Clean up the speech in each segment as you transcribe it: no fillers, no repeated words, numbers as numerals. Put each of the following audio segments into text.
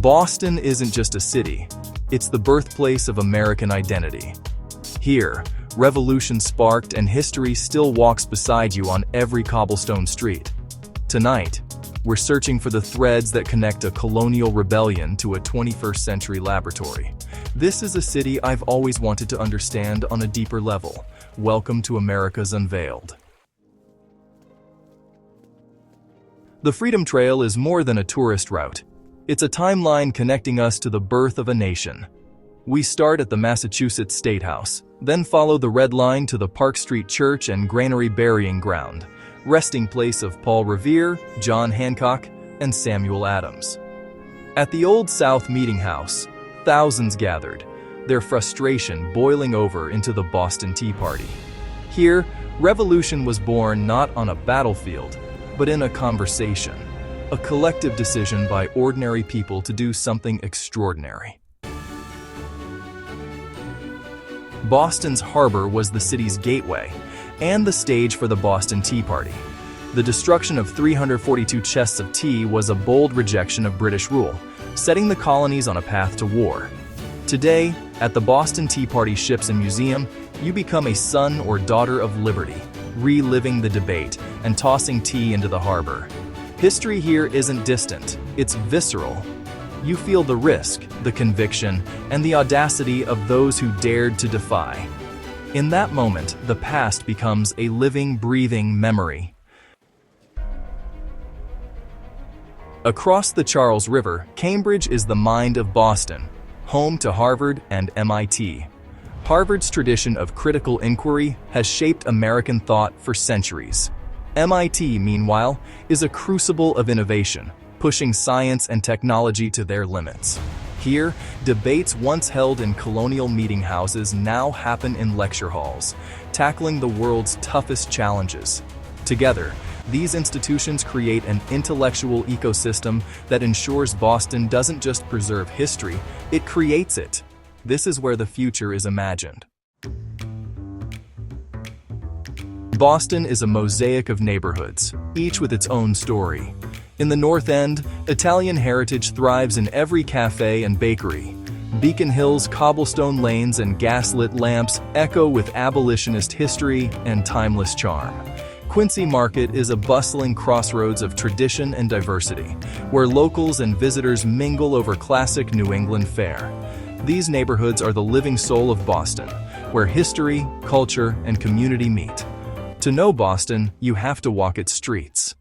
Boston isn't just a city, it's the birthplace of American identity. Here, revolution sparked and history still walks beside you on every cobblestone street. Tonight, we're searching for the threads that connect a colonial rebellion to a 21st century laboratory. This is a city I've always wanted to understand on a deeper level. Welcome to America's Unveiled. The Freedom Trail is more than a tourist route. It's a timeline connecting us to the birth of a nation. We start at the Massachusetts State House, then follow the Red Line to the Park Street Church and Granary Burying Ground, resting place of Paul Revere, John Hancock, and Samuel Adams. At the Old South Meeting House, thousands gathered, their frustration boiling over into the Boston Tea Party. Here, revolution was born not on a battlefield, but in a conversation, a collective decision by ordinary people to do something extraordinary. Boston's harbor was the city's gateway and the stage for the Boston Tea Party. The destruction of 342 chests of tea was a bold rejection of British rule, setting the colonies on a path to war. Today, at the Boston Tea Party Ships and Museum, you become a son or daughter of liberty, reliving the debate and tossing tea into the harbor. History here isn't distant, it's visceral. You feel the risk, the conviction, and the audacity of those who dared to defy. In that moment, the past becomes a living, breathing memory. Across the Charles River, Cambridge is the mind of Boston, home to Harvard and MIT. Harvard's tradition of critical inquiry has shaped American thought for centuries. MIT, meanwhile, is a crucible of innovation, pushing science and technology to their limits. Here, debates once held in colonial meeting houses now happen in lecture halls, tackling the world's toughest challenges. Together, these institutions create an intellectual ecosystem that ensures Boston doesn't just preserve history, it creates it. This is where the future is imagined. Boston is a mosaic of neighborhoods, each with its own story. In the North End, Italian heritage thrives in every cafe and bakery. Beacon Hill's cobblestone lanes and gaslit lamps echo with abolitionist history and timeless charm. Quincy Market is a bustling crossroads of tradition and diversity, where locals and visitors mingle over classic New England fare. These neighborhoods are the living soul of Boston, where history, culture, and community meet. To know Boston, you have to walk its streets.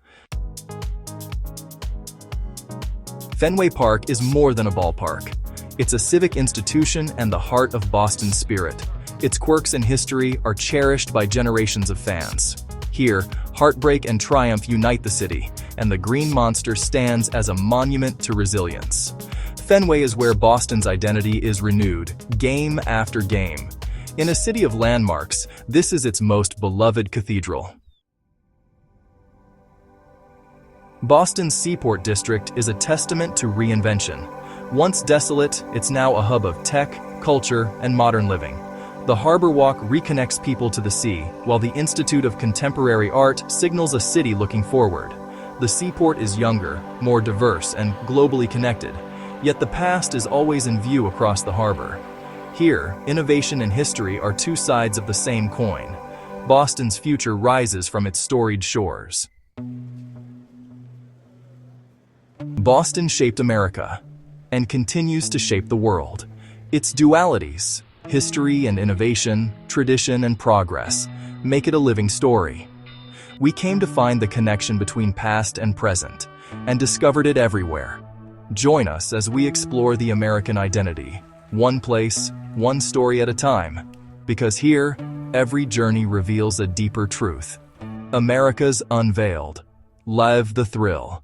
Fenway Park is more than a ballpark. It's a civic institution and the heart of Boston's spirit. Its quirks and history are cherished by generations of fans. Here, heartbreak and triumph unite the city, and the Green Monster stands as a monument to resilience. Fenway is where Boston's identity is renewed, game after game. In a city of landmarks, this is its most beloved cathedral. Boston's Seaport District is a testament to reinvention. Once desolate, it's now a hub of tech, culture, and modern living. The Harbor Walk reconnects people to the sea, while the Institute of Contemporary Art signals a city looking forward. The seaport is younger, more diverse, and globally connected, yet the past is always in view across the harbor. Here, innovation and history are two sides of the same coin. Boston's future rises from its storied shores. Boston shaped America and continues to shape the world. Its dualities, history and innovation, tradition and progress, make it a living story. We came to find the connection between past and present and discovered it everywhere. Join us as we explore the American identity, one place, one story at a time, because here, every journey reveals a deeper truth. America's Unveiled. Live the thrill.